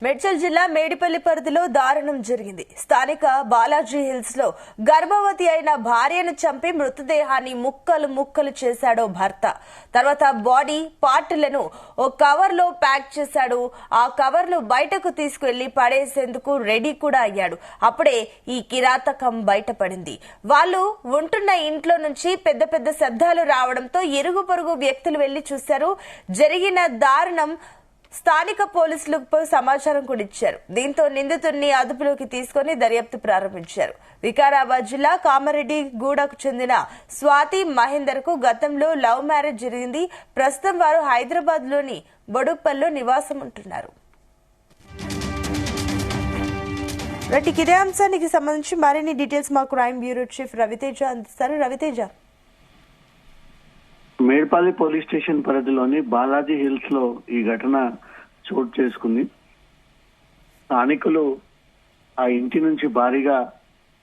మేడ్చల్ జిల్లా మేడిపల్లి పరిధిలో దారుణం జరిగింది. స్థానిక బాలాజీ హిల్స్ లో గర్భవతి అయిన భార్యను చంపి మృతదేహాన్ని ముక్కలు ముక్కలు చేశాడు భర్త. తర్వాత బాడీ పార్టులను ఓ కవర్ లో ప్యాక్ చేశాడు. ఆ కవర్ ను బయటకు తీసుకువెళ్లి పడేసేందుకు రెడీ కూడా అయ్యాడు. అప్పుడే ఈ కిరాతకం బయటపడింది. వాళ్ళు ఉంటున్న ఇంట్లో నుంచి పెద్ద పెద్ద శబ్దాలు రావడంతో ఇరుగు పొరుగు వ్యక్తులు వెళ్లి చూశారు. జరిగిన దారుణం స్థానిక పోలీసులకు సమాచారం కూడా ఇచ్చారు. దీంతో నిందితుడిని అదుపులోకి తీసుకుని దర్యాప్తు ప్రారంభించారు. వికారాబాద్ జిల్లా కామారెడ్డి గూడకు చెందిన స్వాతి మహేందర్ కు గతంలో లవ్ మ్యారేజ్ జరిగింది. ప్రస్తుతం వారు హైదరాబాద్ లోని బొడుప్పల్లో నివాసం ఉంటున్నారు. ఇదే అంశానికి సంబంధించి మరిన్ని డీటెయిల్స్ మా క్రైమ్ బ్యూరో చీఫ్ రవితేజ అందిస్తారు. రవితేజ, మేడ్పల్లి పోలీస్ స్టేషన్ పరిధిలోని బాలాజీ హిల్స్ లో ఈ ఘటన చోటు చేసుకుంది. స్థానికులు ఆ ఇంటి నుంచి భారీగా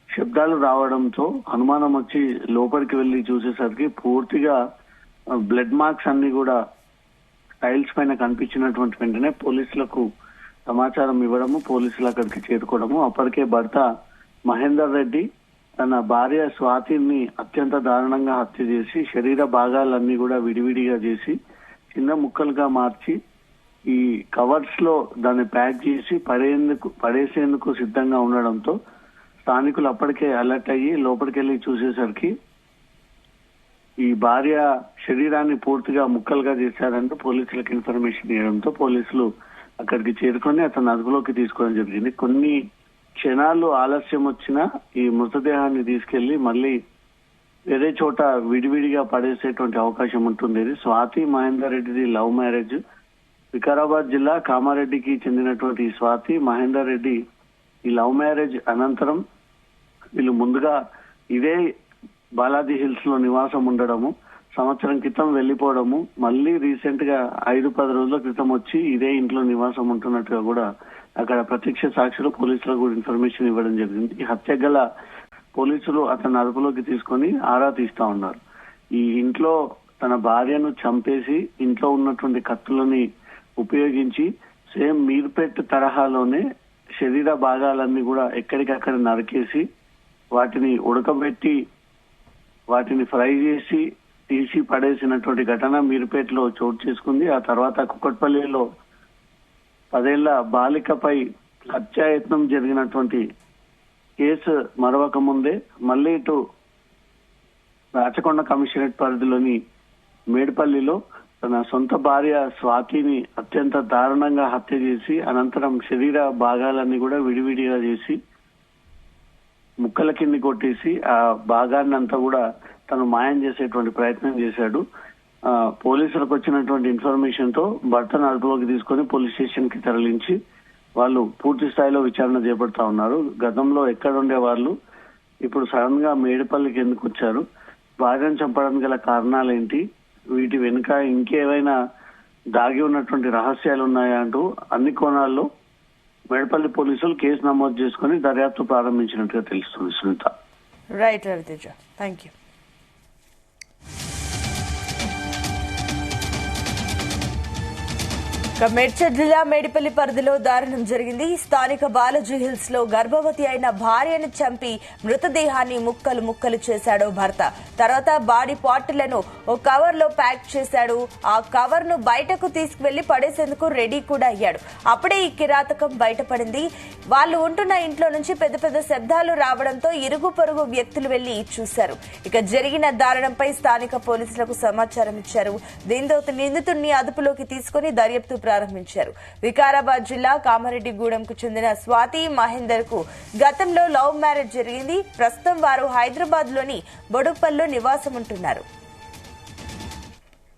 శబ్దాలు రావడంతో అనుమానం వచ్చి లోపలికి వెళ్లి చూసేసరికి పూర్తిగా బ్లడ్ మార్క్స్ అన్ని కూడా టైల్స్ పైన కనిపించినటువంటి వెంటనే పోలీసులకు సమాచారం ఇవ్వడము, పోలీసులు అక్కడికి చేరుకోవడము. అప్పటికే భర్త మహేందర్ రెడ్డి తన భార్య స్వాతిని అత్యంత దారుణంగా హత్య చేసి శరీర భాగాలన్నీ కూడా విడివిడిగా చేసి చిన్న ముక్కలుగా మార్చి ఈ కవర్స్ లో దాన్ని ప్యాక్ చేసి పడేసేందుకు సిద్ధంగా ఉండడంతో స్థానికులు అప్పటికే అలర్ట్ అయ్యి లోపలికి వెళ్లి చూసేసరికి ఈ భార్య శరీరాన్ని పూర్తిగా ముక్కలుగా చేశారంటూ పోలీసులకు ఇన్ఫర్మేషన్ ఇవ్వడంతో పోలీసులు అక్కడికి చేరుకొని అతను అదుపులోకి తీసుకోవడం జరిగింది. కొన్ని క్షణాలు ఆలస్యం వచ్చినా ఈ మృతదేహాన్ని తీసుకెళ్లి మళ్ళీ వేరే చోట విడివిడిగా పడేసేటువంటి అవకాశం ఉంటుంది. స్వాతి మహేందర్ రెడ్డిది లవ్ మ్యారేజ్. వికారాబాద్ జిల్లా కామారెడ్డికి చెందినటువంటి స్వాతి మహేందర్ రెడ్డి ఈ లవ్ మ్యారేజ్ అనంతరం వీళ్ళు ముందుగా ఇదే బాలాజీ హిల్స్ లో నివాసం ఉండడము, సంవత్సరం క్రితం వెళ్లిపోవడము, మళ్ళీ రీసెంట్ గా 5-10 రోజుల క్రితం వచ్చి ఇదే ఇంట్లో నివాసం ఉంటున్నట్టుగా కూడా అక్కడ ప్రత్యక్ష సాక్షులు పోలీసులకు కూడా ఇన్ఫర్మేషన్ ఇవ్వడం జరిగింది. ఈ హత్య గల పోలీసులు అతను అదుపులోకి తీసుకొని ఆరా తీస్తా ఉన్నారు. ఈ ఇంట్లో తన భార్యను చంపేసి ఇంట్లో ఉన్నటువంటి కత్తులని ఉపయోగించి సేమ్ మీర్పేట్ తరహాలోనే శరీర భాగాలన్నీ కూడా ఎక్కడికక్కడ నరికేసి వాటిని ఉడకబెట్టి వాటిని ఫ్రై చేసి తీసి పడేసినటువంటి ఘటన మీర్పేటలో చోటు చేసుకుంది. ఆ తర్వాత కుక్కట్పల్లిలో 10 ఏళ్ల బాలికపై హత్యాయత్నం జరిగినటువంటి కేసు మరవక ముందే మళ్లీ ఇటు రాచకొండ కమిషనరేట్ పరిధిలోని మేడ్పల్లిలో తన సొంత భార్య స్వాతిని అత్యంత దారుణంగా హత్య చేసి అనంతరం శరీర భాగాలన్నీ కూడా విడివిడిగా చేసి ముక్కల కింది కొట్టేసి ఆ భాగాన్ని అంతా కూడా తను మాయం చేసేటువంటి ప్రయత్నం చేశాడు. పోలీసులకు వచ్చినటువంటి ఇన్ఫర్మేషన్ తో భర్తను అదుపులోకి తీసుకొని పోలీస్ స్టేషన్ కి తరలించి వాళ్ళు పూర్తి స్థాయిలో విచారణ చేపడతా ఉన్నారు. గతంలో ఎక్కడుండే వాళ్ళు ఇప్పుడు సడన్ గా మేడిపల్లికి ఎందుకు వచ్చారు, భార్యను చంపడానికి గల కారణాలు ఏంటి, వీటి వెనుక ఇంకేమైనా దాగి ఉన్నటువంటి రహస్యాలు ఉన్నాయా అంటూ అన్ని కోణాల్లో మేడిపల్లి పోలీసులు కేసు నమోదు చేసుకుని దర్యాప్తు ప్రారంభించినట్టుగా తెలుస్తుంది. Sunitha. Right Raviteja, thank you. Medchal జిల్లా మేడిపల్లి పరిధిలో దారుణం జరిగింది. స్థానిక బాలాజీ హిల్స్ లో గర్భవతి అయిన భార్యను చంపి మృతదేహాన్ని ముక్కలు ముక్కలు చేశాడు భర్త. తర్వాత బాడీ పార్టులను ఓ కవర్ లో ప్యాక్ చేశాడు. ఆ కవర్ ను బయటకు తీసుకువెళ్లి పడేసేందుకు రెడీ కూడా అయ్యాడు. అప్పుడే ఈ కిరాతకం బయటపడింది. వాళ్ళు ఉంటున్న ఇంట్లో నుంచి పెద్ద పెద్ద శబ్దాలు రావడంతో ఇరుగు పొరుగు వ్యక్తులు వెళ్లి చూశారు. ఇక జరిగిన దారుణంపై స్థానిక పోలీసులకు సమాచారం ఇచ్చారు. దీంతో నిందితుడిని అదుపులోకి తీసుకుని దర్యాప్తు ప్రారంభించారు. వికారాబాద్ జిల్లా కామారెడ్డి గూడెంకు చెందిన స్వాతి మహేందర్ కు గతంలో లవ్ మ్యారేజ్ జరిగింది. ప్రస్తుతం వారు హైదరాబాద్ లోని బొడుప్పల్లో నివాసం ఉంటున్నారు.